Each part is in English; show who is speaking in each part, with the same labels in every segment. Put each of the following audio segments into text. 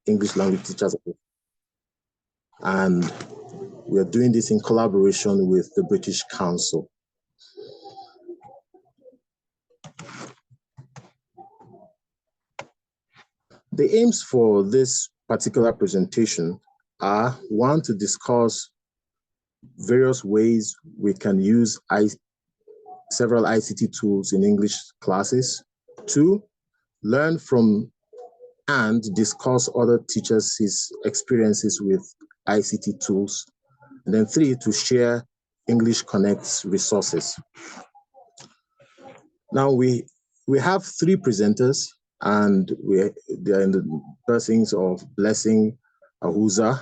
Speaker 1: English language teachers. And we are doing this in collaboration with the British Council. The aims for this particular presentation are, one, to discuss various ways we can use several ICT tools in English classes. Two, learn from and discuss other teachers' experiences with ICT tools. And then three, to share English Connect's resources. Now we have three presenters, and they're in the persons of Blessing Ahuza.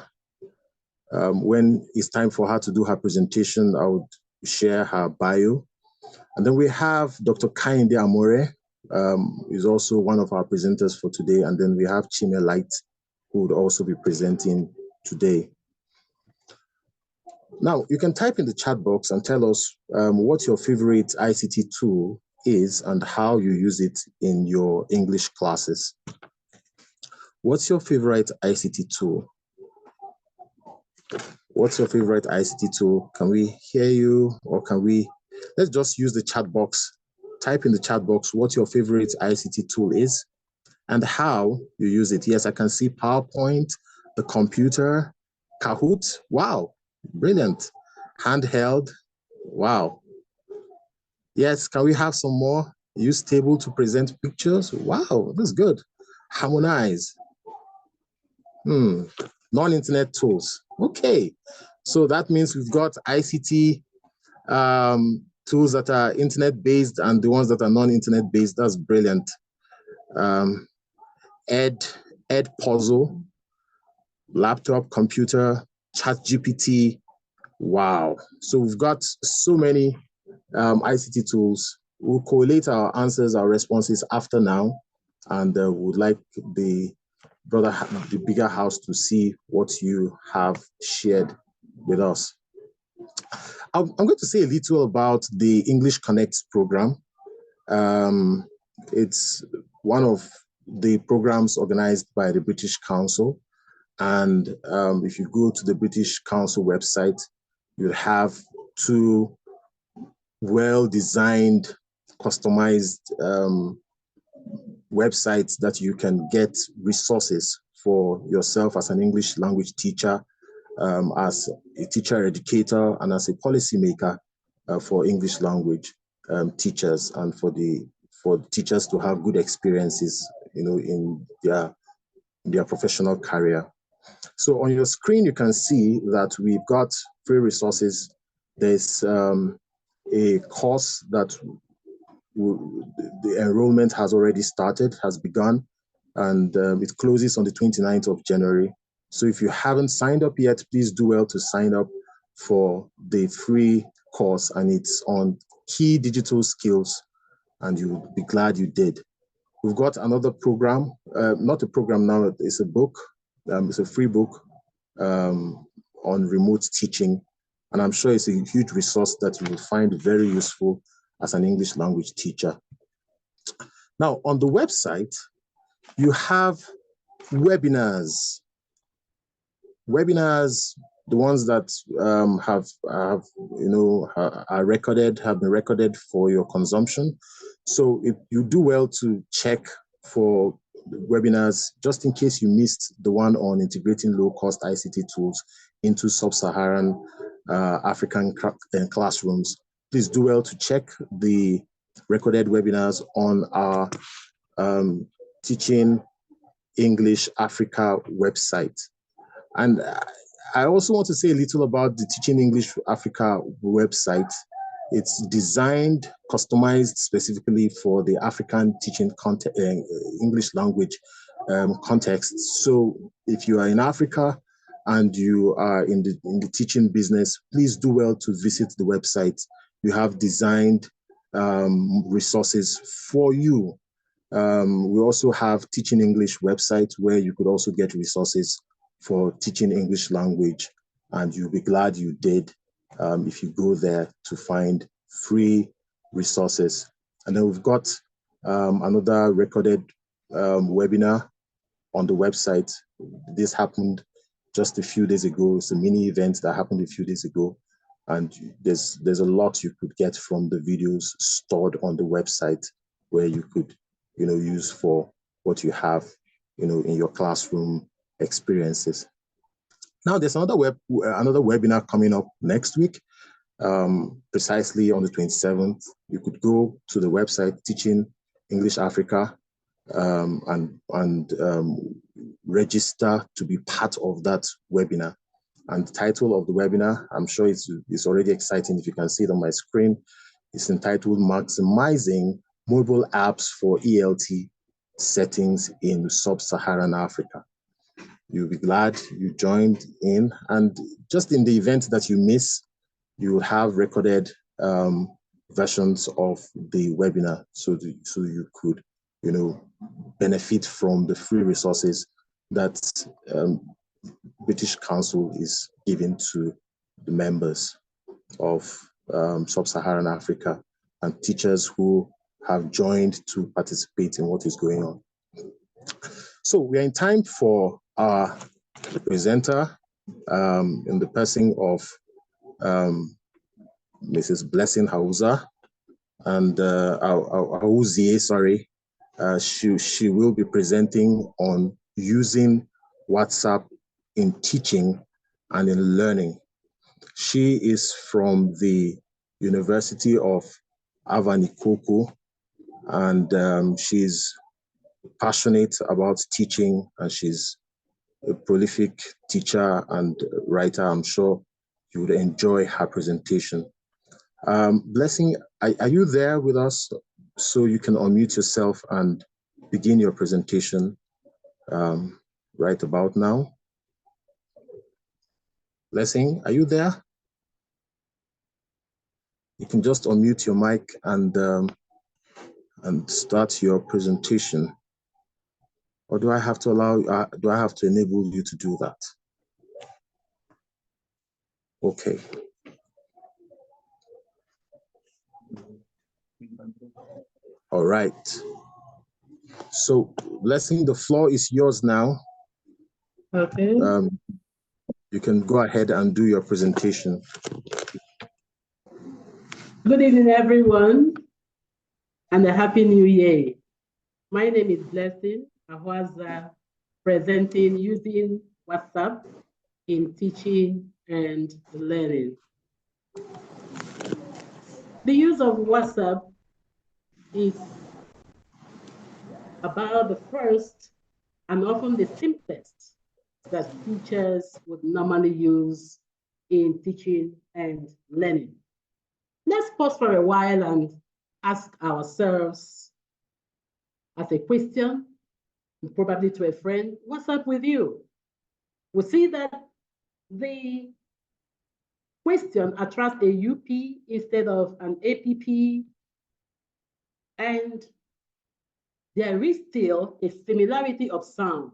Speaker 1: When it's time for her to do her presentation, I would share her bio. And then we have Dr. Kainde Amore, is also one of our presenters for today. And then we have Chime Light, who would also be presenting today. Now, you can type in the chat box and tell us what your favorite ICT tool is and how you use it in your English classes. What's your favorite ICT tool? What's your favorite ICT tool? Can we hear you, or can we, let's just use the chat box. Type in the chat box what your favorite ICT tool is and how you use it. Yes, I can see PowerPoint, the computer, Kahoot. Wow, brilliant. Handheld, wow. Yes, can we have some more? Use table to present pictures. Wow, that's good. Harmonize. Non-internet tools. Okay, so that means we've got ICT tools that are internet-based and the ones that are non-internet-based. That's brilliant. Ed Puzzle, laptop, computer, ChatGPT. Wow. So we've got so many ICT tools. We'll collate our answers, our responses after now, and would like the bigger house to see what you have shared with us. I'm going to say a little about the English Connects program. It's one of the programs organized by the British Council. And if you go to the British Council website, you'll have two well-designed, customized websites that you can get resources for yourself as an English language teacher, as a teacher educator, and as a policymaker for English language teachers, and for teachers to have good experiences, in their professional career. So on your screen, you can see that we've got free resources. There's a course that the enrollment has already started, has begun, and it closes on the 29th of January. So if you haven't signed up yet, please do well to sign up for the free course, and it's on key digital skills, and you'll be glad you did. We've got another program, not a program now, it's a book. It's a free book on remote teaching, and I'm sure it's a huge resource that you will find very useful as an English language teacher. Now, on the website, you have webinars. Webinars, the ones that are recorded, have been recorded for your consumption. So if you do well to check for webinars, just in case you missed the one on integrating low-cost ICT tools into sub-Saharan African classrooms, please do well to check the recorded webinars on our Teaching English Africa website. And I also want to say a little about the Teaching English Africa website. It's designed, customized specifically for the African teaching English language context. So if you are in Africa and you are in the teaching business, please do well to visit the website. You have designed resources for you. We also have Teaching English website where you could also get resources for teaching English language, and you'll be glad you did if you go there to find free resources. And then we've got another recorded webinar on the website. This happened just a few days ago. It's a mini event that happened a few days ago. And there's a lot you could get from the videos stored on the website where you could, use for what you have, in your classroom experiences. Now, there's another webinar coming up next week, precisely on the 27th. You could go to the website Teaching English Africa and register to be part of that webinar. And the title of the webinar, I'm sure it's already exciting if you can see it on my screen. It's entitled Maximizing Mobile Apps for ELT Settings in Sub-Saharan Africa. You'll be glad you joined in. And just in the event that you miss, you will have recorded versions of the webinar so you could, benefit from the free resources that British Council is giving to the members of Sub-Saharan Africa and teachers who have joined to participate in what is going on. So we are in time for our presenter in the person of Mrs. Blessing Hausa and Auzie, sorry. She will be presenting on using WhatsApp in teaching and in learning. She is from the University of Avanikoko, and she's passionate about teaching, and she's a prolific teacher and writer. I'm sure you would enjoy her presentation. Blessing, are you there with us so you can unmute yourself and begin your presentation right about now? Blessing, are you there? You can just unmute your mic and start your presentation. Or do I have to enable you to do that? Okay. All right. So, Blessing, the floor is yours now.
Speaker 2: Okay.
Speaker 1: You can go ahead and do your presentation.
Speaker 2: Good evening, everyone, and a happy new year. My name is Blessing Ahwaza, presenting using WhatsApp in teaching and learning. The use of WhatsApp is about the first and often the simplest that teachers would normally use in teaching and learning. Let's pause for a while and ask ourselves as a question, probably to a friend, what's up with you? We see that the question attracts a UP instead of an APP, and there is still a similarity of sound.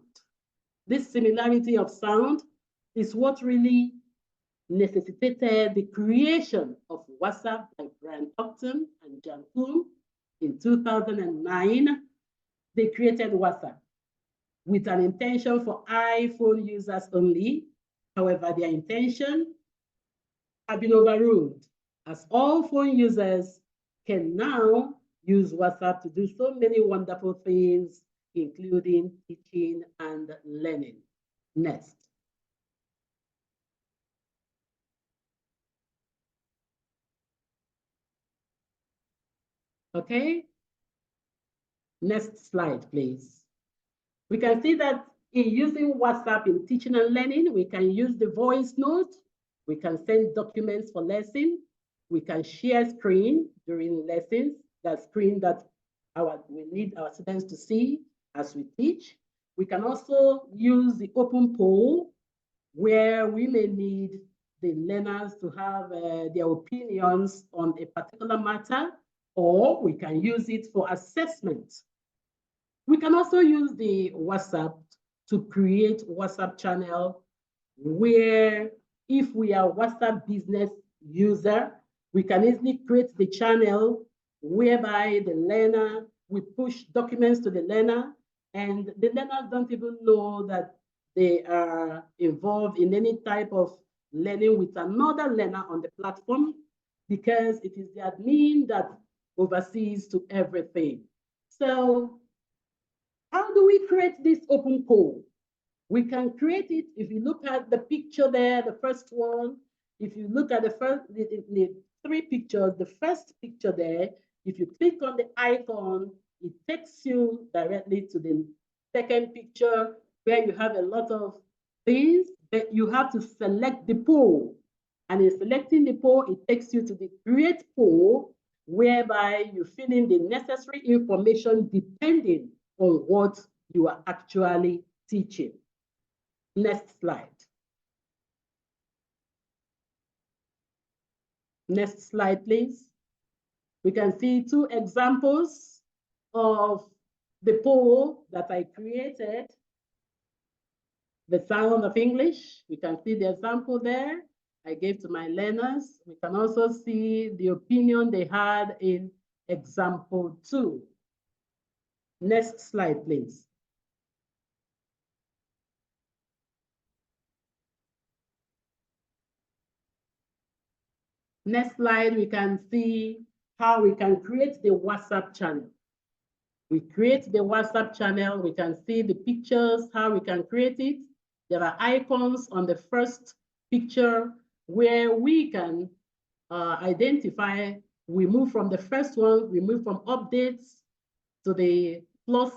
Speaker 2: This similarity of sound is what really necessitated the creation of WhatsApp by Brian Upton and John Kuhn in 2009. They created WhatsApp with an intention for iPhone users only. However, their intention has been overruled, as all phone users can now use WhatsApp to do so many wonderful things, including teaching and learning. Next. Okay. Next slide, please. We can see that in using WhatsApp in teaching and learning, we can use the voice note, we can send documents for lesson, we can share screen during lessons, that screen that we need our students to see as we teach. We can also use the open poll where we may need the learners to have their opinions on a particular matter, or we can use it for assessment. We can also use the WhatsApp to create WhatsApp channel where if we are WhatsApp business user, we can easily create the channel whereby the learner, we push documents to the learner, and the learners don't even know that they are involved in any type of learning with another learner on the platform, because it is the admin that oversees to everything. So how do we create this open code? We can create it if you look at the picture there, the first one. If you look at the three pictures, the first picture there, if you click on the icon, it takes you directly to the second picture where you have a lot of things, but you have to select the poll. And in selecting the poll, it takes you to the create poll, whereby you fill in the necessary information depending on what you are actually teaching. Next slide. Next slide, please. We can see two examples of the poll that I created. The sound of English, we can see the example there I gave to my learners. We can also see the opinion they had in example 2. Next slide, please. Next slide, we can see how we can create the WhatsApp channel. We create the WhatsApp channel, we can see the pictures, how we can create it. There are icons on the first picture where we can identify. We move from the first one, we move from updates to the plus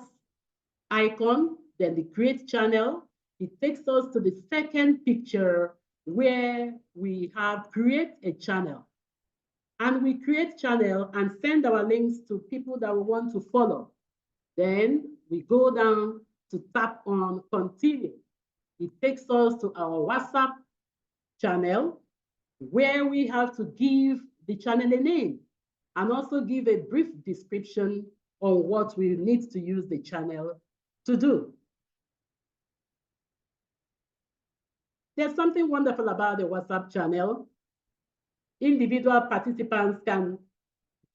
Speaker 2: icon, then the create channel. It takes us to the second picture where we have create a channel. And we create channel and send our links to people that we want to follow. Then we go down to tap on continue. It takes us to our WhatsApp channel where we have to give the channel a name and also give a brief description on what we need to use the channel to do. There's something wonderful about the WhatsApp channel. Individual participants can,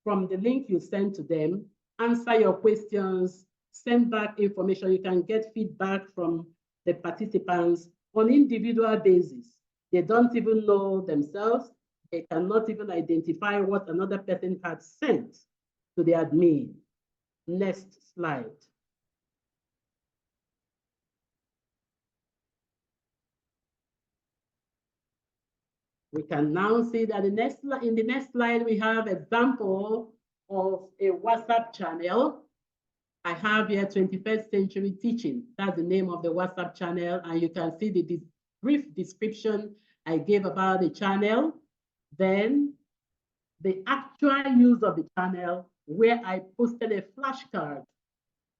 Speaker 2: from the link you send to them, answer your questions, send back information. You can get feedback from the participants on individual basis. They don't even know themselves. They cannot even identify what another person had sent to the admin. Next slide. We can now see that in the next slide, we have example of a WhatsApp channel. I have here 21st Century Teaching. That's the name of the WhatsApp channel. And you can see the brief description I gave about the channel. Then the actual use of the channel, where I posted a flashcard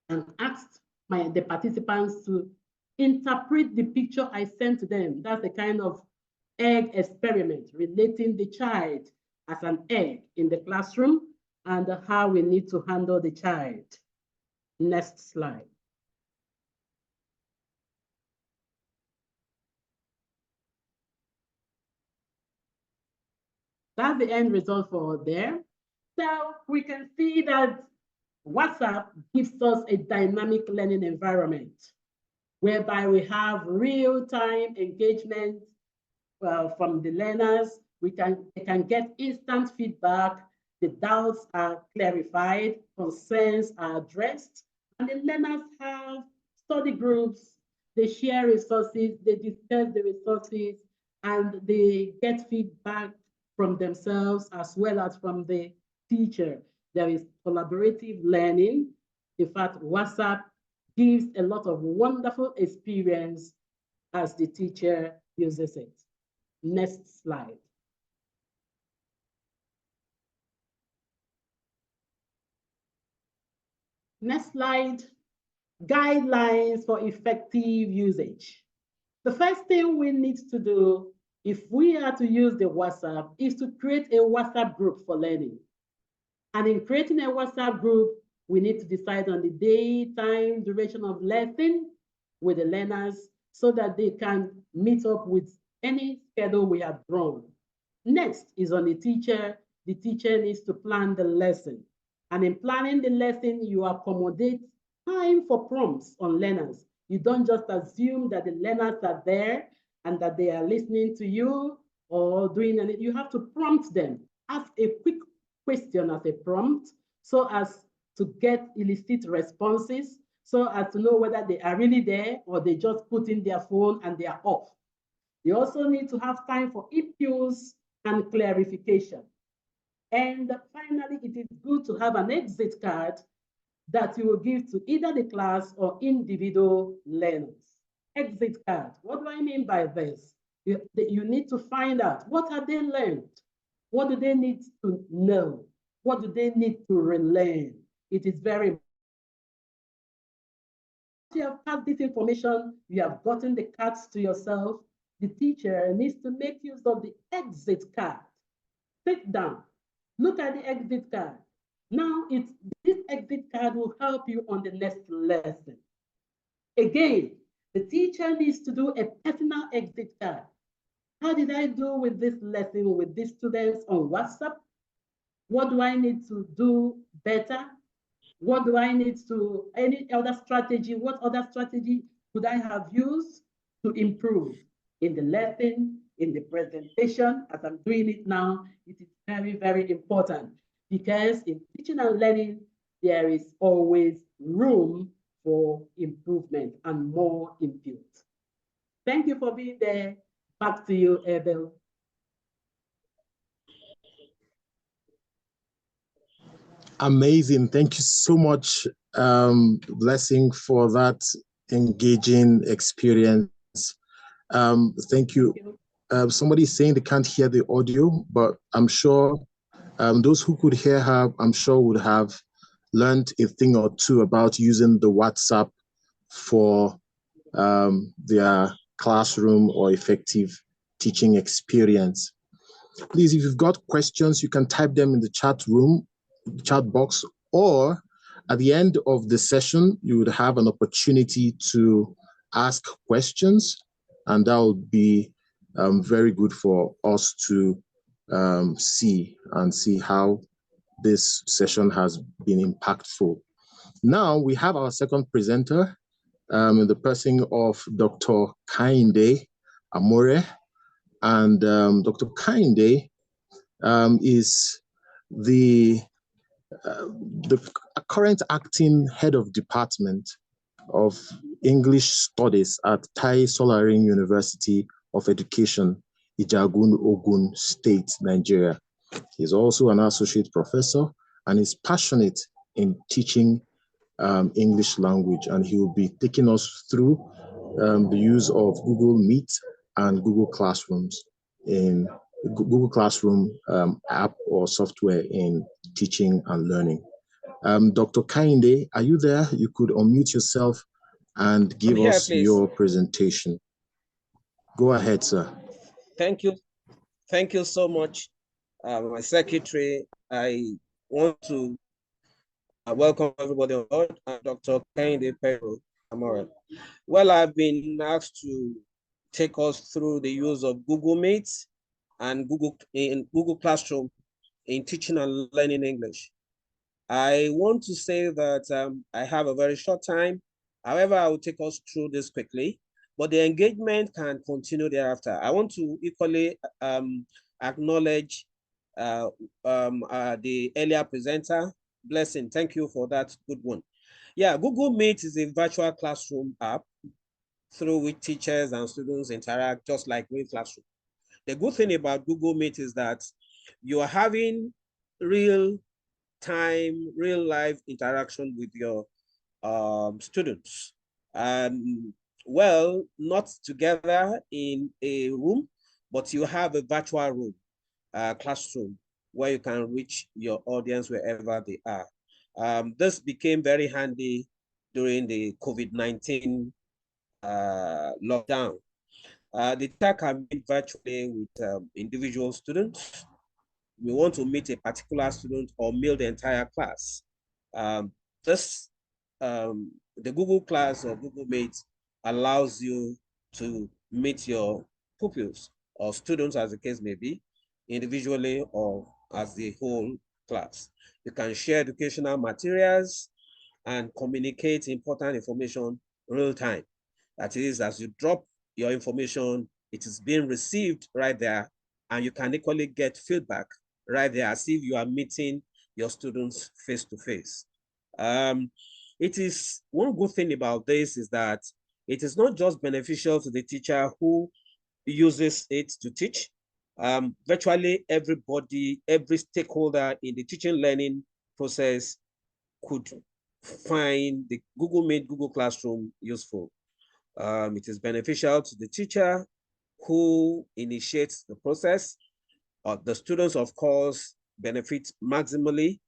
Speaker 2: and asked the participants to interpret the picture I sent to them. That's the kind of egg experiment relating the child as an egg in the classroom and how we need to handle the child. Next slide. That's the end result for there. So we can see that WhatsApp gives us a dynamic learning environment whereby we have real-time engagement from the learners. They can get instant feedback, the doubts are clarified, concerns are addressed, and the learners have study groups, they share resources, they discuss the resources, and they get feedback from themselves as well as from the teacher. There is collaborative learning. In fact, WhatsApp gives a lot of wonderful experience as the teacher uses it. Next slide. Next slide, guidelines for effective usage. The first thing we need to do if we are to use the WhatsApp is to create a WhatsApp group for learning. And in creating a WhatsApp group, we need to decide on the day, time, duration of lesson with the learners so that they can meet up with any schedule we have drawn. Next is on the teacher. The teacher needs to plan the lesson. And in planning the lesson, you accommodate time for prompts on learners. You don't just assume that the learners are there and that they are listening to you or doing anything. You have to prompt them. Ask a quick question as a prompt so as to get illicit responses, so as to know whether they are really there or they just put in their phone and they are off. You also need to have time for issues and clarification. And finally, it is good to have an exit card that you will give to either the class or individual learners. Exit card. What do I mean by this? You need to find out, what have they learned? What do they need to know? What do they need to relearn? It is very important. You have had this information, you have gotten the cards to yourself. The teacher needs to make use of the exit card. Sit down, look at the exit card. Now, this exit card will help you on the next lesson. Again, the teacher needs to do a personal exit card. How did I do with this lesson with these students on WhatsApp? What do I need to do better? What do I need to, any other strategy? What other strategy could I have used to improve in the lesson, in the presentation, as I'm doing it now? It is very, very important because in teaching and learning, there is always room for improvement and more input. Thank you for being there. Back to you, Abel.
Speaker 1: Amazing. Thank you so much, Blessing, for that engaging experience. Thank you. Somebody's saying they can't hear the audio, but I'm sure those who could hear her, I'm sure would have learned a thing or two about using the WhatsApp for their classroom or effective teaching experience. Please, if you've got questions, you can type them in the chat room, chat box, or at the end of the session, you would have an opportunity to ask questions, and that would be very good for us to see how this session has been impactful. Now we have our second presenter, in the person of Dr. Kainde Amore, and Dr. Kainde is the current acting head of department of English Studies at Tai Solarin University of Education, Ijagun, Ogun State, Nigeria. He's also an associate professor and is passionate in teaching English language, and he will be taking us through the use of Google Meet and Google Classrooms in Google Classroom app or software in teaching and learning. Dr. Kainde, are you there? You could unmute yourself and give us your presentation. Go ahead, sir.
Speaker 3: Thank you. Thank you so much, my secretary. I want to welcome everybody on board, and Dr. Kainde Amore. Well, I've been asked to take us through the use of Google Meet and Google Classroom in teaching and learning English. I want to say that I have a very short time. However, I will take us through this quickly, but the engagement can continue thereafter. I want to equally acknowledge the earlier presenter, Blessing. Thank you for that good one. Yeah, Google Meet is a virtual classroom app through which teachers and students interact just like real classroom. The good thing about Google Meet is that you are having real time, real life interaction with your students. Well, not together in a room, but you have a virtual room, classroom, where you can reach your audience wherever they are. This became very handy during the COVID-19 lockdown. The teacher can meet virtually with individual students. We want to meet a particular student or mail the entire class. The Google Class or Google Meet allows you to meet your pupils or students, as the case may be, individually or as the whole class. You can share educational materials and communicate important information real time. That is, as you drop your information, it is being received right there, and you can equally get feedback right there as if you are meeting your students face to face. It is one good thing about this is that it is not just beneficial to the teacher who uses it to teach. Virtually everybody, every stakeholder in the teaching learning process could find the Google Meet, Google Classroom useful. It is beneficial to the teacher who initiates the process. The students, of course, benefit maximally.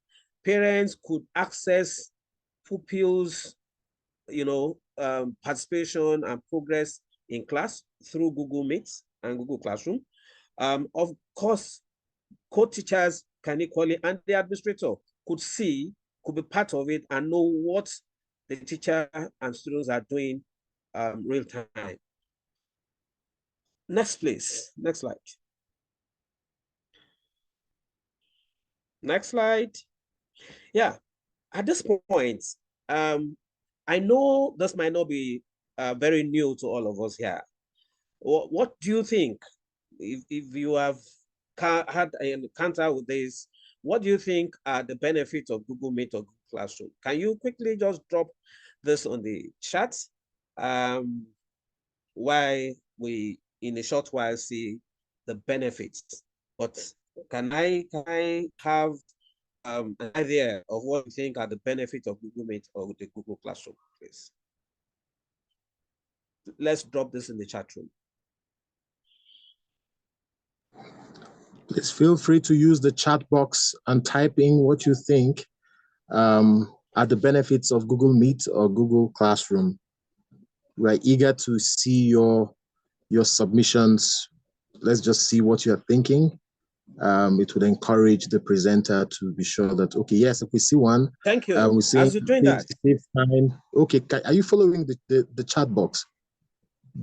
Speaker 3: Parents could access pupils, participation and progress in class through Google Meet and Google Classroom. Of course, co-teachers can equally, and the administrator could be part of it and know what the teacher and students are doing real time. Next, please. Next slide. Next slide. Yeah, at this point, I know this might not be very new to all of us here. What do you think, if you have had an encounter with this, what do you think are the benefits of Google Meet or Google Classroom? Can you quickly just drop this on the chat while we, in a short while, see the benefits? But can I have an idea of what you think are the benefits of Google Meet or the Google Classroom, please? Let's drop this in the chat room.
Speaker 1: Please feel free to use the chat box and type in what you think are the benefits of Google Meet or Google Classroom. We're eager to see your submissions. Let's just see what you're thinking. It would encourage the presenter to be sure that, okay, yes, if we see one.
Speaker 3: Thank you.
Speaker 1: We see
Speaker 3: as you're doing that.
Speaker 1: time. Okay, are you following the chat box?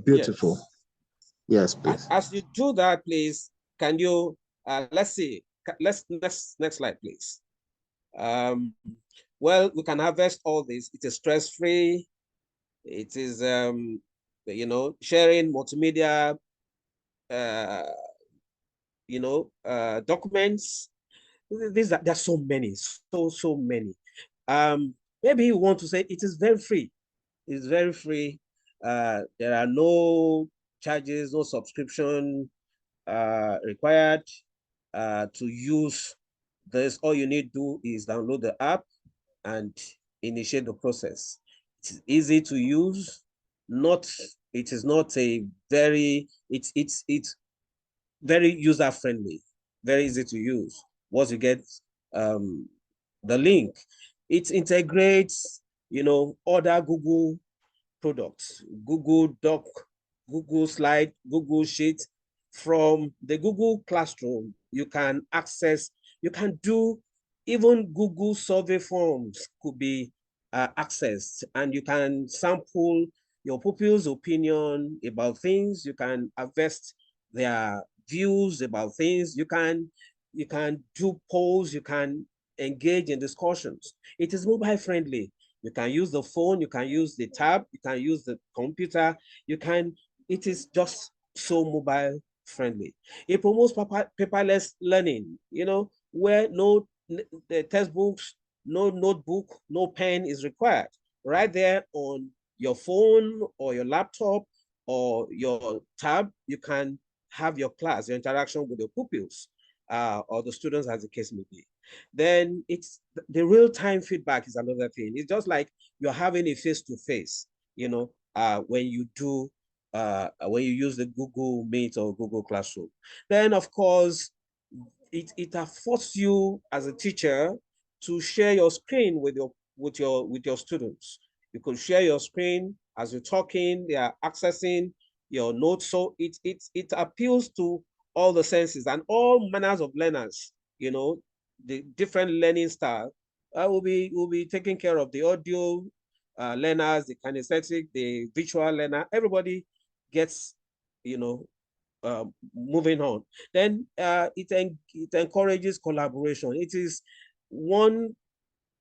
Speaker 1: Beautiful. Yes, please.
Speaker 3: As you do that, please, can you, let's see, next slide, please. Well, we can harvest all this. It is stress-free. It is, sharing multimedia, documents. There's so many, so many. Maybe you want to say it is very free. It's very free. There are no charges, no subscription required to use this. All you need to do is download the app and initiate the process. It's easy to use. It is not a very, it's very user friendly, very easy to use. Once you get the link, it integrates, other Google products, Google Doc, Google Slide, Google Sheet. From the Google Classroom, you can do even Google survey forms could be accessed, and you can sample your pupils' opinion about things. You can harvest their views about things. You can do polls. You can engage in discussions. It is mobile friendly. You can use the phone, you can use the tab, you can use the computer, it is just so mobile friendly. It promotes paperless learning, where no textbooks, no notebook, no pen is required. Right there on your phone or your laptop or your tab, you can have your class, your interaction with your pupils or the students, as the case may be. Then it's the real-time feedback is another thing. It's just like you're having a face-to-face, when you use the Google Meet or Google Classroom. Then, of course, it affords you as a teacher to share your screen with your students. You could share your screen as you're talking. They are accessing your notes, so it appeals to all the senses and all manners of learners. The different learning style will be taking care of. The audio learners, the kinesthetic, the visual learner. Everybody gets, moving on. Then it encourages collaboration. It is one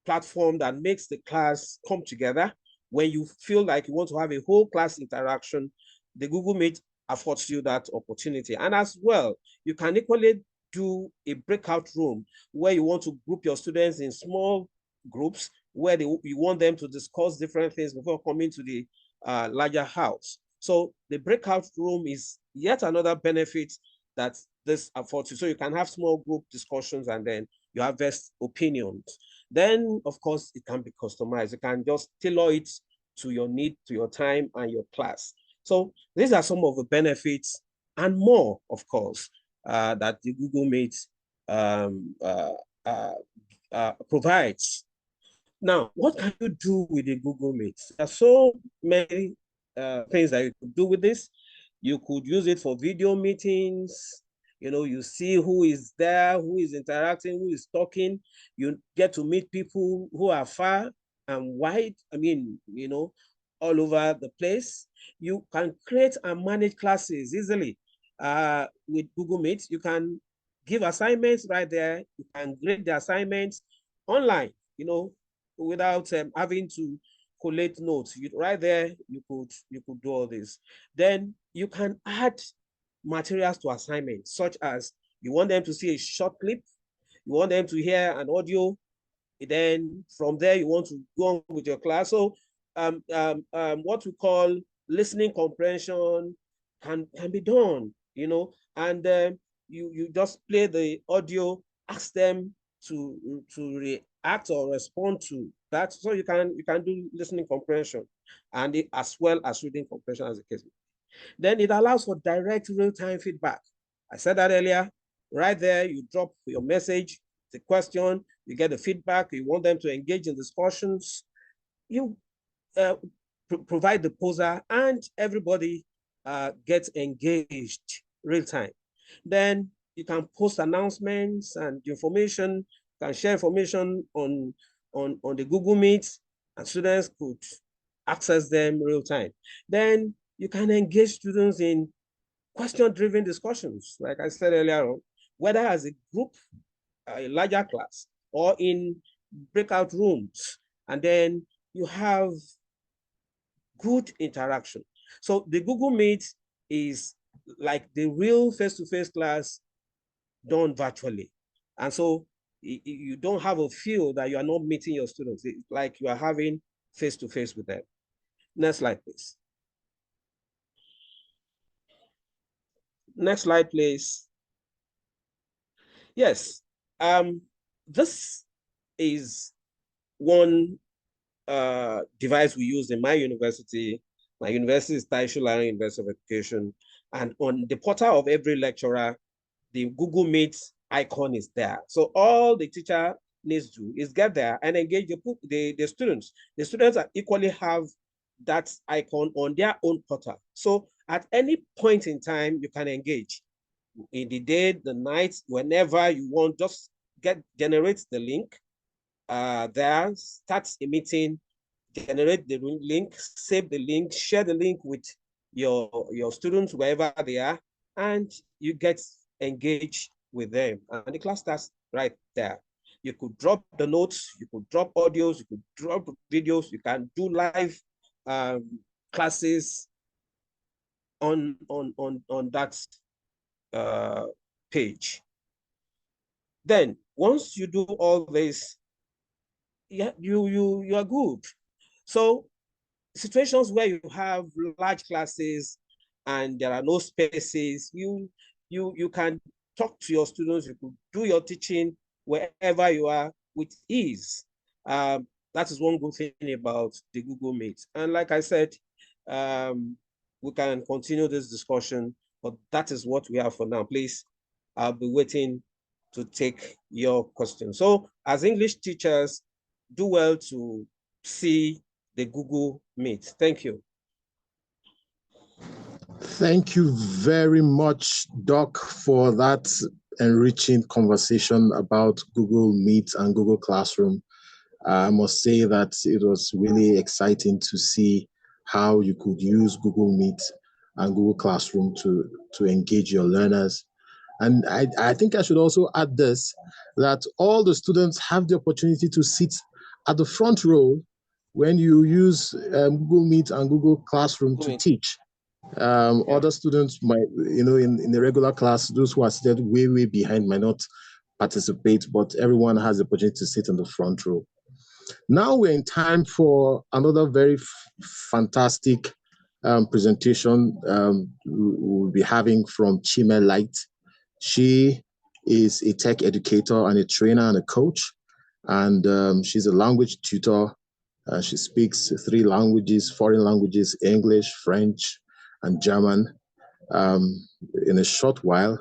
Speaker 3: platform that makes the class come together. When you feel like you want to have a whole class interaction, the Google Meet affords you that opportunity. And as well, you can equally do a breakout room where you want to group your students in small groups where you want them to discuss different things before coming to the larger house. So the breakout room is yet another benefit that this affords you. So you can have small group discussions and then you have best opinions. Then, of course, it can be customized. You can just tailor it to your need, to your time and your class. So these are some of the benefits and more, of course, that the Google Meet provides. Now, what can you do with the Google Meet? There are so many things that you could do with this. You could use it for video meetings. You see who is there, who is interacting, who is talking. You get to meet people who are far and wide. All over the place. You can create and manage classes easily with Google Meet. You can give assignments right there. You can grade the assignments online, without having to collate notes. Right there, you could do all this. Then you can add materials to assignments, such as you want them to see a short clip, you want them to hear an audio, then from there you want to go on with your class. So what we call listening comprehension can be done, and you just play the audio, ask them to react or respond to that. So you can do listening comprehension and as well as reading comprehension as the case. Then it allows for direct real-time feedback. I said that earlier. Right there, you drop your message, the question, you get the feedback, you want them to engage in discussions, you provide the poser, and everybody gets engaged real time. Then you can post announcements and information, can share information on the Google Meet, and students could access them real time. Then you can engage students in question-driven discussions, like I said earlier on, whether as a group, a larger class, or in breakout rooms. And then you have good interaction. So the Google Meet is like the real face-to-face class done virtually. And so you don't have a feel that you are not meeting your students. It's like you are having face-to-face with them. Next slide, please. Next slide, please. Yes, this is one device we use in my university. My university is Taisho Lion University of Education. And on the portal of every lecturer, the Google Meet icon is there. So all the teacher needs to do is get there and engage the students. The students equally have that icon on their own portal. So at any point in time, you can engage. In the day, the night, whenever you want, just generate the link there, start a meeting, generate the link, save the link, share the link with your students wherever they are, and you get engaged with them. And the class starts right there. You could drop the notes, you could drop audios, you could drop videos, you can do live classes on that page. Then once you do all this, yeah, you are good. So situations where you have large classes and there are no spaces, you can talk to your students, you could do your teaching wherever you are with ease. That is one good thing about the Google Meet. And like I said, we can continue this discussion, but that is what we have for now. Please, I'll be waiting to take your questions. So as English teachers, do well to see the Google Meet. Thank you.
Speaker 1: Thank you very much, Doc, for that enriching conversation about Google Meet and Google Classroom. I must say that it was really exciting to see how you could use Google Meet and Google Classroom to engage your learners. And I think I should also add this, that all the students have the opportunity to sit at the front row, when you use Google Meet and Google Classroom to teach, other students might, in the regular class, those who are seated way behind might not participate, but everyone has the opportunity to sit in the front row. Now we're in time for another very fantastic presentation we'll be having from Chime Light. She is a tech educator and a trainer and a coach, and she's a language tutor. She speaks 3 languages, foreign languages, English, French, and German. In a short while,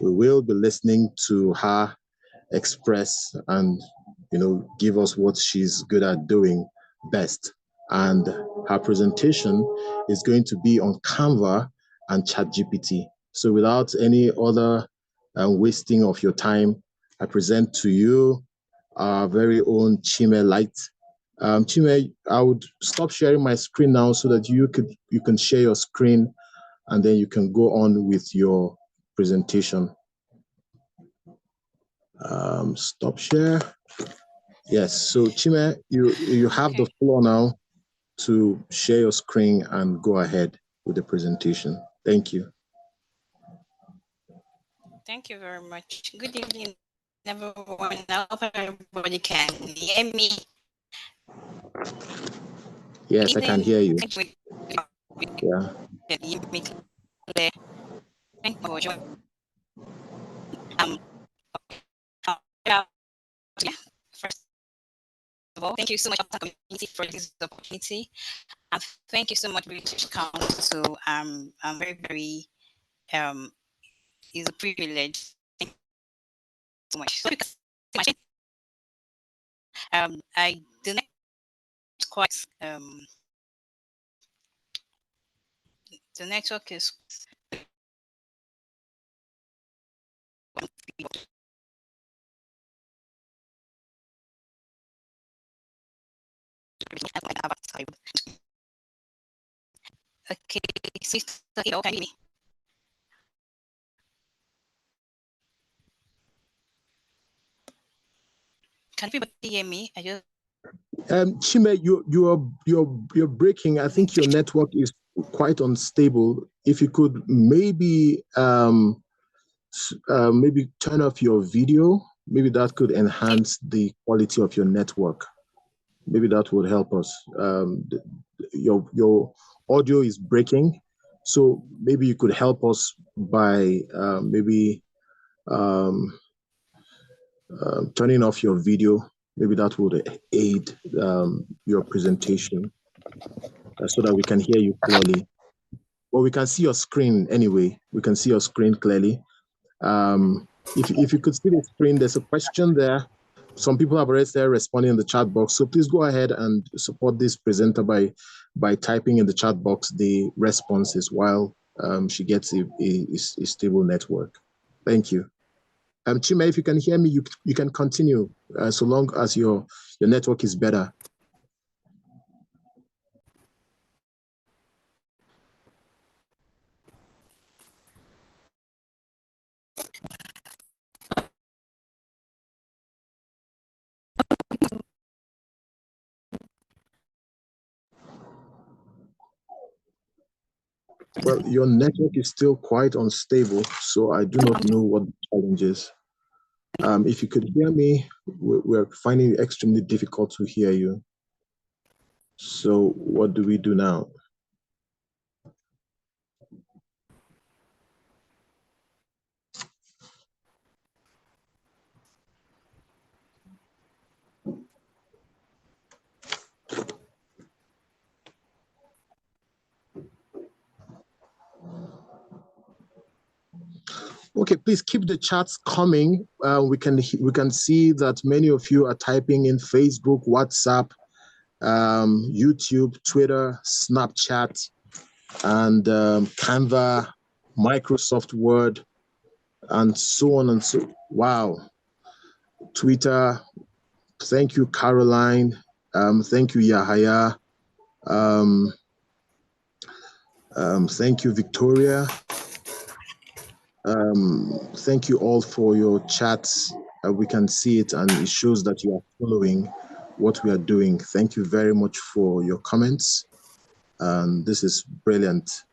Speaker 1: we will be listening to her express and give us what she's good at doing best. And her presentation is going to be on Canva and ChatGPT. So without any other wasting of your time, I present to you our very own Chime Light. Chime, I would stop sharing my screen now so that you can share your screen, and then you can go on with your presentation. Stop share. Yes, so Chime, you have the floor now to share your screen and go ahead with the presentation. Thank you.
Speaker 4: Thank you very much. Good evening, everyone. I hope everybody can hear me.
Speaker 1: Yes, I can hear you. Yeah.
Speaker 4: First of all, thank you so much community for this opportunity, and thank you so much British Council. I'm very it's a privilege. Thank you so much. So I do not quite the network is okay, sister, can you hear me? Can everybody hear me? I just
Speaker 1: Chime, you're breaking. I think your network is quite unstable. If you could maybe maybe turn off your video, maybe that could enhance the quality of your network. Maybe that would help us. Your audio is breaking, so maybe you could help us by turning off your video. Maybe that would aid your presentation so that we can hear you clearly. Well, we can see your screen anyway. We can see your screen clearly. If you could see the screen, there's a question there. Some people have already started responding in the chat box. So please go ahead and support this presenter by typing in the chat box the responses while she gets a stable network. Thank you. Chime, if you can hear me, you can continue so long as your network is better. Well, your network is still quite unstable, so I do not know what the challenge is. If you could hear me, we're finding it extremely difficult to hear you. So what do we do now? Okay, please keep the chats coming. We can see that many of you are typing in Facebook, WhatsApp, YouTube, Twitter, Snapchat, and Canva, Microsoft Word, and so on and so. Wow. Twitter. Thank you, Caroline. Thank you, Yahaya. Thank you, Victoria. Thank you all for your chats. We can see it, and it shows that you are following what we are doing. Thank you very much for your comments. This is brilliant.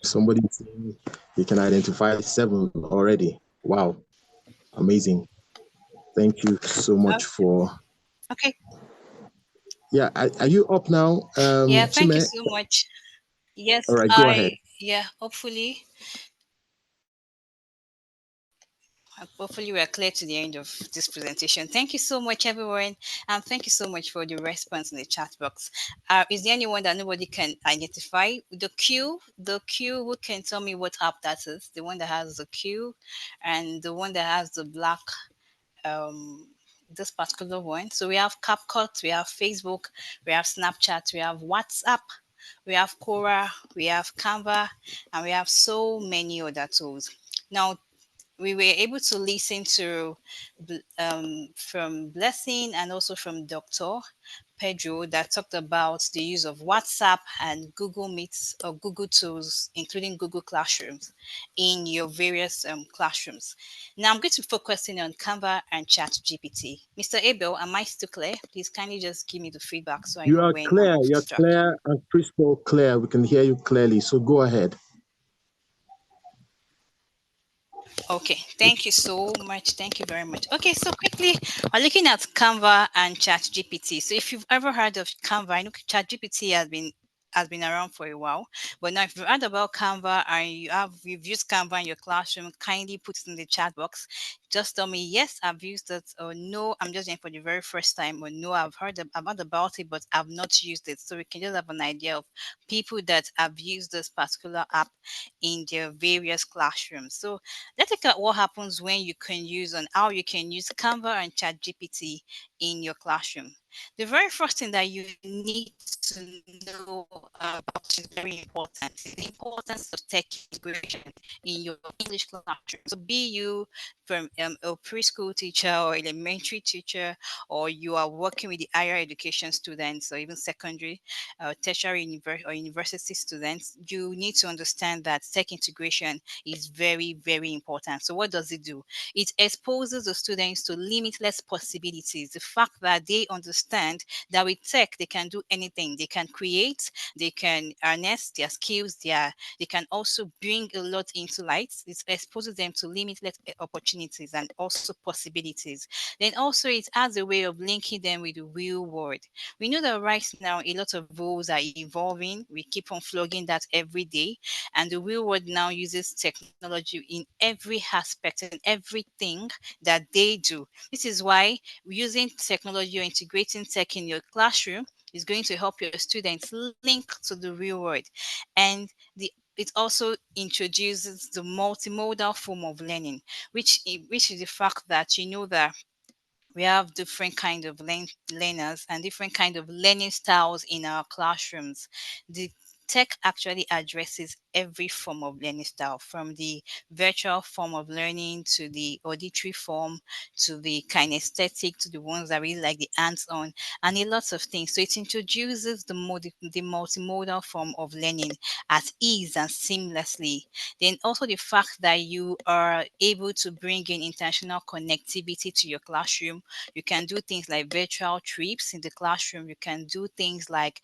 Speaker 1: Somebody saying you can identify 7 already. Wow, amazing. Thank you so much for.
Speaker 4: Okay.
Speaker 1: Yeah, are you up now,
Speaker 4: Yeah, thank you
Speaker 1: Chime?
Speaker 4: so much. Yes,
Speaker 1: All right, go ahead.
Speaker 4: Hopefully we are clear to the end of this presentation. Thank you so much, everyone, and thank you so much for the response in the chat box. Is there anyone that nobody can identify? The Q, who can tell me what app that is? The one that has the Q and the one that has the black, um, this particular one. So we have CapCut, we have Facebook, we have Snapchat, we have WhatsApp, we have Quora, we have Canva, and we have so many other tools. Now, we were able to listen to from Blessing and also from Dr. Pedro that talked about the use of WhatsApp and Google Meets or Google tools, including Google Classrooms, in your various classrooms. Now I'm going to focus in on Canva and ChatGPT. Mr. Abel, am I still clear? Please kindly just give me the feedback so I
Speaker 1: You
Speaker 4: know
Speaker 1: are
Speaker 4: when I'm
Speaker 1: clear.
Speaker 4: off
Speaker 1: You're
Speaker 4: track.
Speaker 1: clear and crystal clear. We can hear you clearly. So go ahead.
Speaker 4: Okay, thank you so much. Thank you very much. Okay, so quickly, we're looking at Canva and ChatGPT. So if you've ever heard of Canva, I know ChatGPT has been around for a while, but now if you've heard about Canva and you've used Canva in your classroom, kindly put it in the chat box. Just tell me yes, I've used it, or no, I'm just doing it for the very first time, or no, I've heard about it, but I've not used it. So we can just have an idea of people that have used this particular app in their various classrooms. So let's look at what happens when you can use and how you can use Canva and ChatGPT in your classroom. The very first thing that you need to know about is very important. The importance of tech integration in your English classroom. So be you from a preschool teacher or elementary teacher, or you are working with the higher education students or even secondary, tertiary or university students, you need to understand that tech integration is very, very important. So what does it do? It exposes the students to limitless possibilities. The fact that they understand that with tech, they can do anything. They can create, they can harness their skills, they can also bring a lot into light. It exposes them to limitless opportunities and also possibilities. Then also it has a way of linking them with the real world. We know that right now a lot of roles are evolving. We keep on flogging that every day. And the real world now uses technology in every aspect and everything that they do. This is why using technology or integrating tech in your classroom is going to help your students link to the real world. And it also introduces the multimodal form of learning, which is the fact that you know that we have different kind of learners and different kind of learning styles in our classrooms. The tech actually addresses every form of learning style, from the virtual form of learning to the auditory form to the kinesthetic to the ones that really like the hands-on and a lot of things. So it introduces the multimodal form of learning at ease and seamlessly. Then also the fact that you are able to bring in international connectivity to your classroom. You can do things like virtual trips in the classroom. You can do things like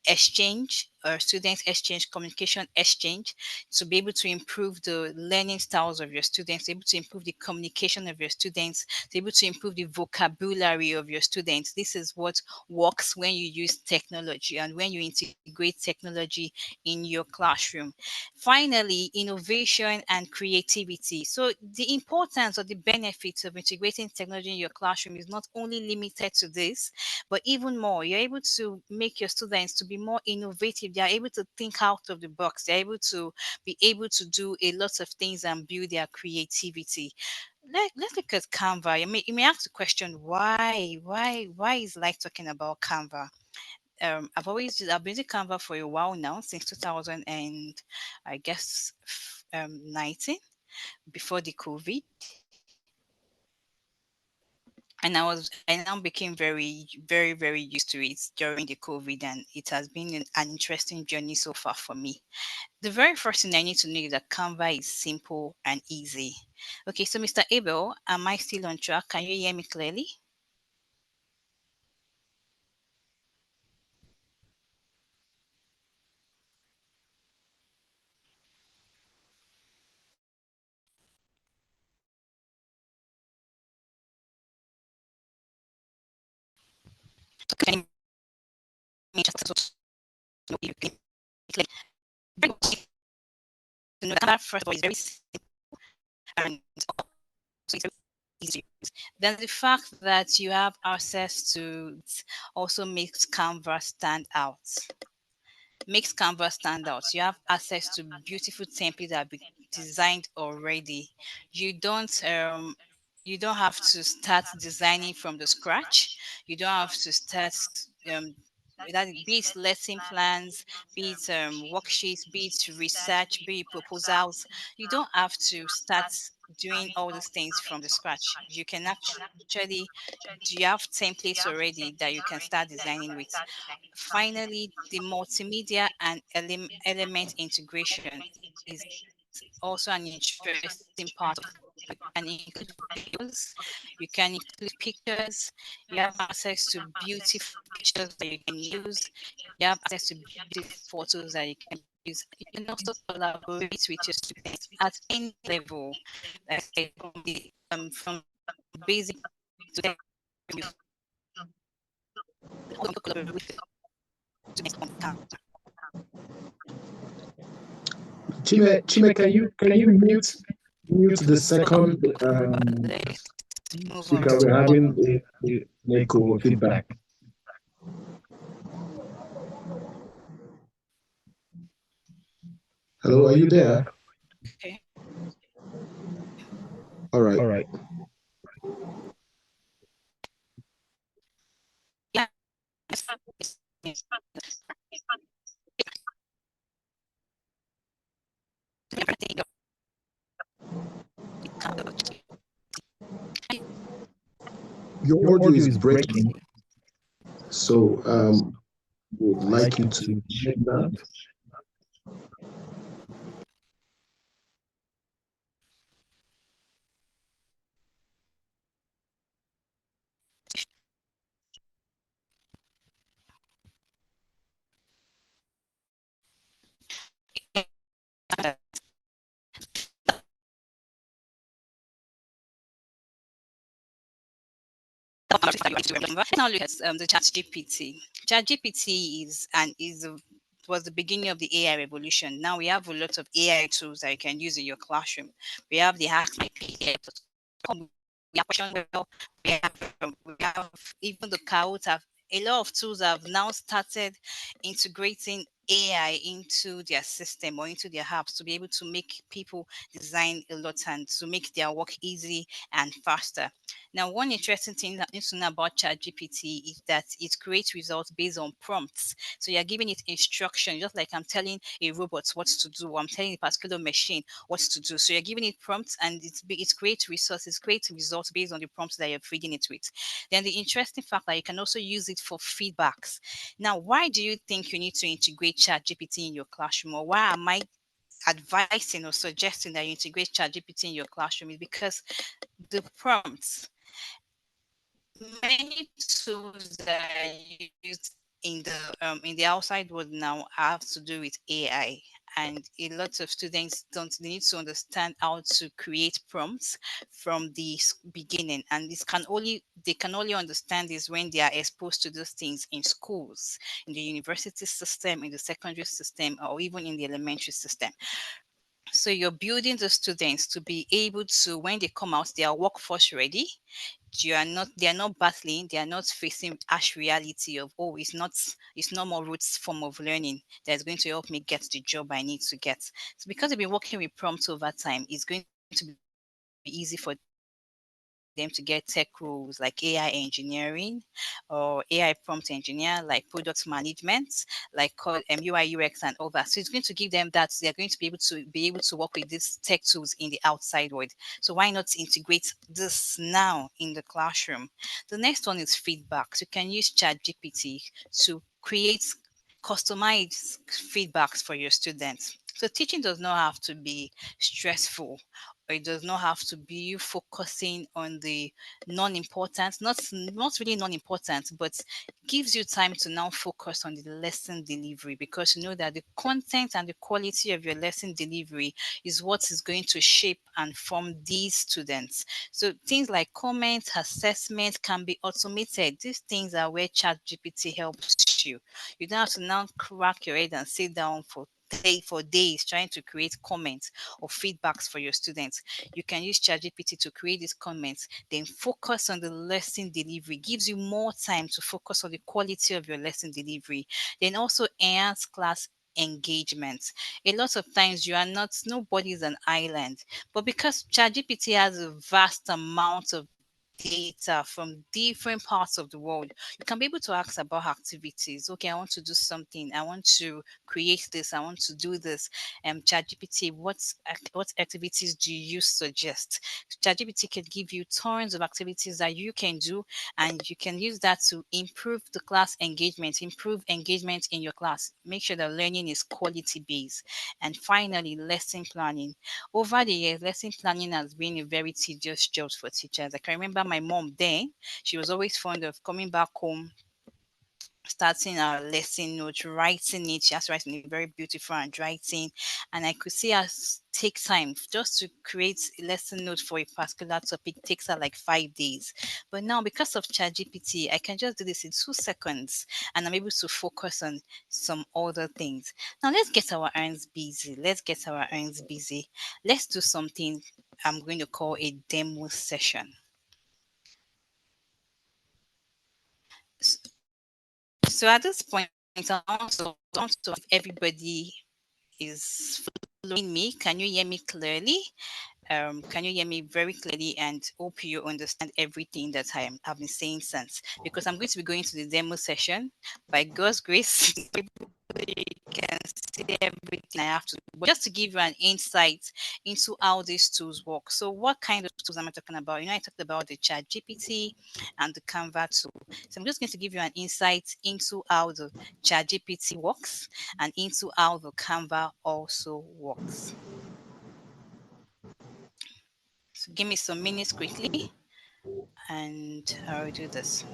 Speaker 4: exchange or student exchange, communication exchange, to be able to improve the learning styles of your students, to be able to improve the communication of your students, to be able to improve the vocabulary of your students. This is what works when you use technology and when you integrate technology in your classroom. Finally, innovation and creativity. So the importance or the benefits of integrating technology in your classroom is not only limited to this, but even more, you're able to make your students to be more innovative. They are able to think out of the box. They're able to be able to do a lot of things and build their creativity. Let's look at Canva. You may ask the question, why is like talking about Canva? I've been using Canva for a while now, since 2000 and I guess 19, before the COVID. And I now became very, very, very used to it during the COVID, and it has been an interesting journey so far for me. The very first thing I need to know is that Canva is simple and easy. Okay, so Mr. Abel, am I still on track? Can you hear me clearly? First of all, is very simple and also it's very easy to use. Then the fact that you have access to it also makes Canva stand out. Makes Canva stand out. You have access to beautiful templates that have been designed already. You don't have to start designing from the scratch. You don't have to start um, that be it lesson plans, be it worksheets, be it research, be it proposals. You don't have to start doing all these things from the scratch. You can actually you have templates already that you can start designing with. Finally, the multimedia and element integration is also an interesting part of it. You can include videos, you can include pictures, you have access to beautiful pictures that you can use, you have access to beautiful photos that you can use. You can also collaborate with your students at any level, like I said, from basic to you also collaborate with students on camera.
Speaker 1: Chime, can you mute the second speaker? We're having a echo feedback. Hello, are you there?
Speaker 4: Okay.
Speaker 1: All right.
Speaker 4: Yeah.
Speaker 1: Your audio is breaking, so would like you to check that.
Speaker 4: Now look at the ChatGPT. ChatGPT was the beginning of the AI revolution. Now we have a lot of AI tools that you can use in your classroom. We have the Ask My PDF. We have Questionwell. We have even the Kahoot. A lot of tools have now started integrating AI into their system or into their apps to be able to make people design a lot and to make their work easy and faster. Now, one interesting thing that needs to know about ChatGPT is that it creates results based on prompts. So you're giving it instruction, just like I'm telling a robot what to do, or I'm telling a particular machine what to do. So you're giving it prompts and it creates resources, creates results based on the prompts that you're feeding it with. Then the interesting fact that you can also use it for feedbacks. Now, why do you think you need to integrate ChatGPT in your classroom, or why am I advising or suggesting that you integrate ChatGPT in your classroom? Is because the prompts, many tools that are used in the outside world now have to do with AI, and a lot of students don't need to understand how to create prompts from the beginning, and they can only understand this when they are exposed to those things in schools, in the university system, in the secondary system, or even in the elementary system. So you're building the students to be able to, when they come out, they are workforce ready. They are not battling, they are not facing harsh reality of, oh, it's not more roots form of learning that's going to help me get the job I need to get. So because they've been working with prompts over time, it's going to be easy for them to get tech roles like AI engineering or AI prompt engineer, like product management, like UI UX and all that. So it's going to give them that they're going to be able to work with these tech tools in the outside world. So why not integrate this now in the classroom? The next one is feedback. So you can use ChatGPT to create customized feedbacks for your students. So teaching does not have to be stressful or it does not have to be you focusing on the non-important, not really non-important, but gives you time to now focus on the lesson delivery, because you know that the content and the quality of your lesson delivery is what is going to shape and form these students. So things like comments, assessment can be automated. These things are where ChatGPT helps you. You don't have to now crack your head and sit down for days trying to create comments or feedbacks for your students. You can use ChatGPT to create these comments, then focus on the lesson delivery. Gives you more time to focus on the quality of your lesson delivery. Then also enhance class engagement. A lot of times nobody's an island, but because ChatGPT has a vast amount of data from different parts of the world, you can be able to ask about activities. Okay, I want to do something. I want to create this. I want to do this. ChatGPT, what activities do you suggest? ChatGPT can give you tons of activities that you can do, and you can use that to improve the class engagement, improve engagement in your class. Make sure that learning is quality based. And finally, lesson planning. Over the years, lesson planning has been a very tedious job for teachers. I can remember my mom then, she was always fond of coming back home, starting our lesson note, writing it. She has to write in a very beautiful handwriting. And I could see her take time just to create a lesson note for a particular topic. It takes her like 5 days. But now, because of ChatGPT, I can just do this in 2 seconds and I'm able to focus on some other things. Now, let's get our hands busy. Let's do something I'm going to call a demo session. So at this point, I want to if everybody is following me. Can you hear me clearly? Can you hear me very clearly, and hope you understand everything that have been saying since? Because I'm going to be going to the demo session. By God's grace, everybody can see everything I have to do. But just to give you an insight into how these tools work. So what kind of tools am I talking about? I talked about the ChatGPT and the Canva tool. So I'm just going to give you an insight into how the ChatGPT works and into how the Canva also works. So give me some minutes quickly and I'll do this.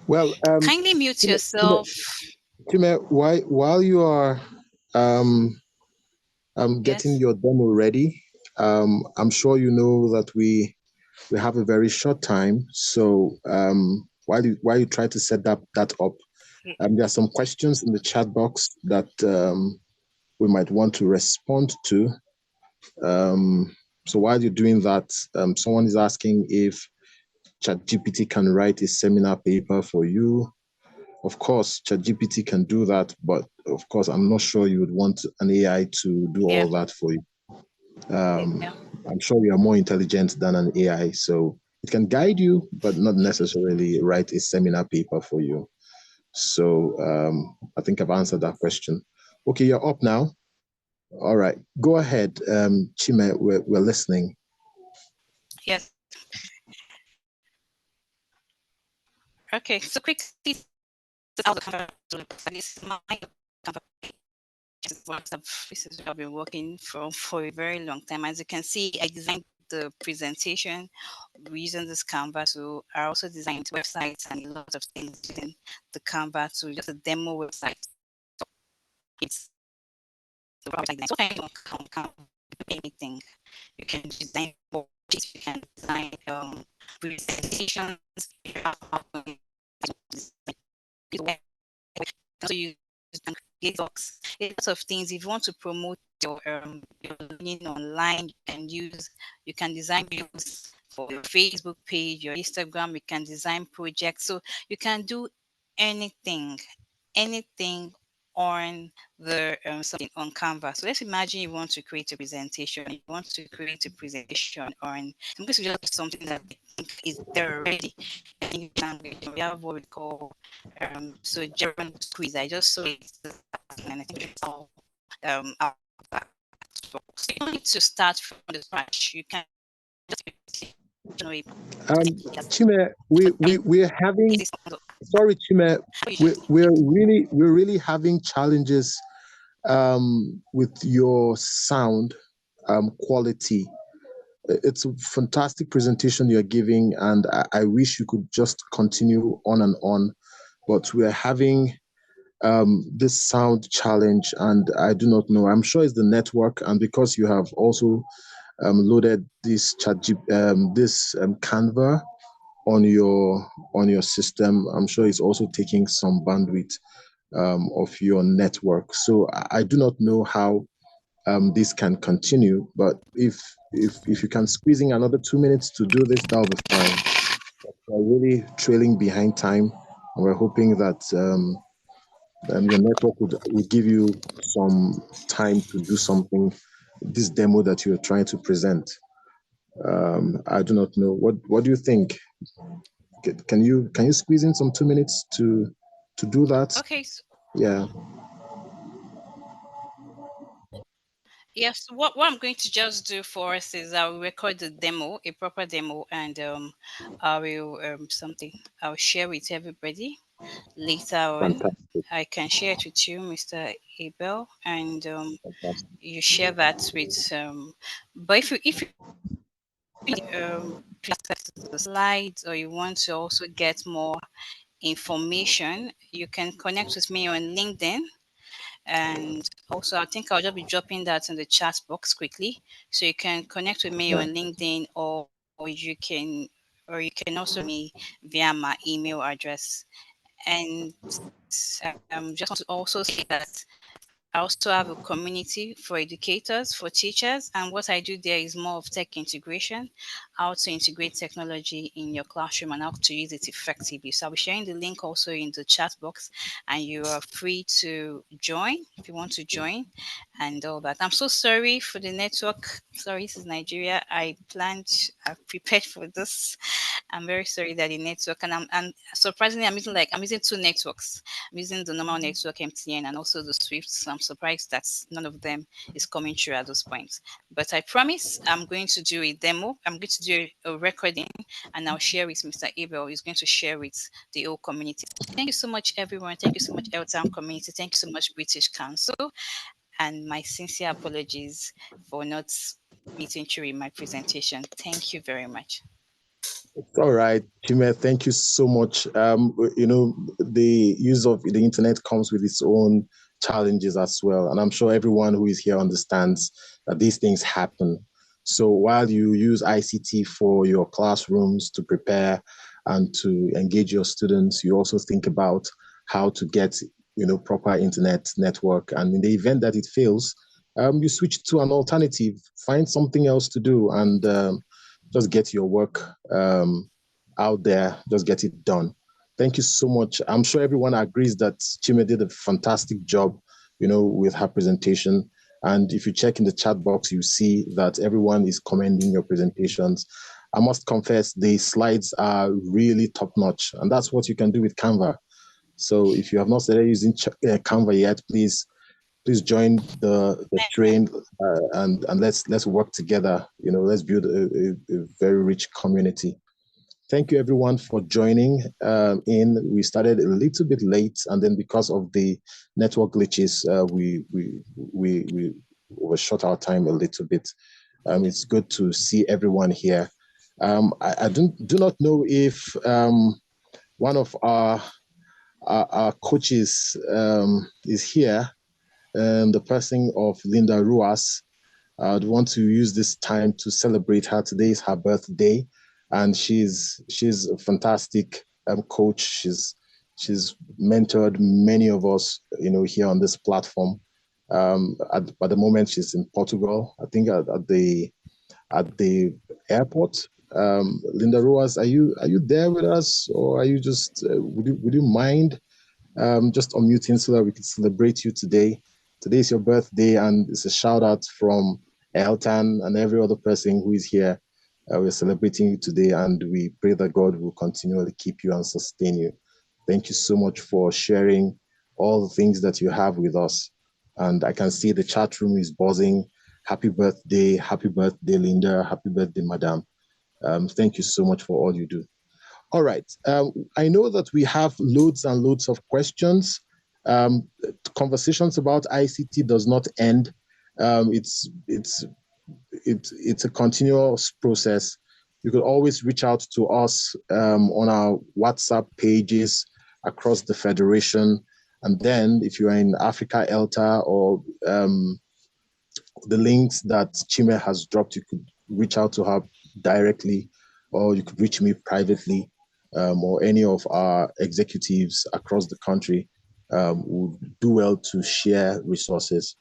Speaker 1: Well,
Speaker 4: kindly mute yourself.
Speaker 1: Chime, while you are getting
Speaker 4: Yes.
Speaker 1: your demo ready, I'm sure you know that we have a very short time. So while you try to set that up, there are some questions in the chat box that we might want to respond to. So while you're doing that, someone is asking if ChatGPT can write a seminar paper for you. Of course, ChatGPT can do that, but of course, I'm not sure you would want an AI to do all that for you. I'm sure you are more intelligent than an AI, so it can guide you, but not necessarily write a seminar paper for you. So I think I've answered that question. Okay, you're up now. All right, go ahead, Chime. We're listening.
Speaker 4: Yes. Okay, so quickly, how the Canva tool looks. This is my Canva page. This is what I've been working for a very long time. As you can see, I designed the presentation using this Canva tool. I also designed websites and a lot of things using the Canva tool, just a demo website. It's the website design. So I can anything. You can design budgets, you can design presentations, you have so you can create box, lots of things. If you want to promote your learning online, you can design videos for your Facebook page, your Instagram. You can design projects, so you can do anything on the something on Canva. So let's imagine you want to create a presentation. You want to create a presentation on. I'm going to just something that I think is there already. In language, we have what we call so German quiz. I just saw it and I think it's all our so you don't need to start from the scratch. You can just
Speaker 1: Chime, we're having. Sorry, Chime. We're really having challenges with your sound. quality. It's a fantastic presentation you're giving, and I wish you could just continue on and on. But we're having this sound challenge, and I do not know. I'm sure it's the network, and because you have also loaded this Canva on your system, I'm sure it's also taking some bandwidth of your network. So I do not know how this can continue, but if you can squeeze in another 2 minutes to do this, that'll be fine. We're really trailing behind time, and we're hoping that your network would give you some time to do something. This demo that you're trying to present. I do not know. What do you think? Can you squeeze in some 2 minutes to do that?
Speaker 4: Okay.
Speaker 1: Yeah.
Speaker 4: Yes, what I'm going to just do for us is I'll record the demo, a proper demo, and I will I'll share with everybody later on.
Speaker 1: Fantastic.
Speaker 4: I can share it with you, Mr. Abel, and
Speaker 1: Fantastic.
Speaker 4: you share that with but if you access the slides, or you want to also get more information, you can connect with me on LinkedIn. And also, I think I'll just be dropping that in the chat box quickly, so you can connect with me
Speaker 1: Yeah.
Speaker 4: on LinkedIn, or you can also me via my email address. And just want to also say that I also have a community for educators, for teachers, and what I do there is more of tech integration, how to integrate technology in your classroom and how to use it effectively. So I'll be sharing the link also in the chat box, and you are free to join if you want to join and all that. I'm so sorry for the network. Sorry, this is Nigeria. I've prepared for this. I'm very sorry that the network, and surprisingly, I'm using two networks. I'm using the normal network MTN and also the Swift. So I'm surprised that none of them is coming through at this point. But I promise I'm going to do a demo. I'm going to do a recording, and I'll share with Mr. Abel. He's going to share with the whole community. Thank you so much, everyone. Thank you so much, Eltown community. Thank you so much, British Council. And my sincere apologies for not meeting through in my presentation. Thank you very much.
Speaker 1: All right, Chime, thank you so much. The use of the internet comes with its own challenges as well. And I'm sure everyone who is here understands that these things happen. So while you use ICT for your classrooms to prepare and to engage your students, you also think about how to get, proper internet network. And in the event that it fails, you switch to an alternative, find something else to do, and just get your work out there, just get it done. Thank you so much. I'm sure everyone agrees that Chime did a fantastic job, with her presentation. And if you check in the chat box, you see that everyone is commending your presentations. I must confess, the slides are really top notch, and that's what you can do with Canva. So if you have not started using Canva yet, please join the train and let's work together. Let's build a very rich community. Thank you everyone for joining in. We started a little bit late, and then because of the network glitches, we overshot our time a little bit. It's good to see everyone here. I do not know if one of our coaches is here. The person of Linda Ruas. I'd want to use this time to celebrate her. Today is her birthday, and she's a fantastic coach. She's mentored many of us, here on this platform. At the moment, she's in Portugal. I think at the airport. Linda Ruas, are you there with us, or are you just? Would you mind just unmuting so that we can celebrate you today? Today is your birthday, and it's a shout out from Eltan and every other person who is here. We're celebrating you today, and we pray that God will continually keep you and sustain you. Thank you so much for sharing all the things that you have with us. And I can see the chat room is buzzing. Happy birthday, Linda. Happy birthday, Madam. Thank you so much for all you do. All right. I know that we have loads and loads of questions. Conversations about ICT does not end. It's it's a continuous process. You could always reach out to us on our WhatsApp pages across the Federation. And then if you're in Africa ELTA or the links that Chime has dropped, you could reach out to her directly, or you could reach me privately, or any of our executives across the country would do well to share resources.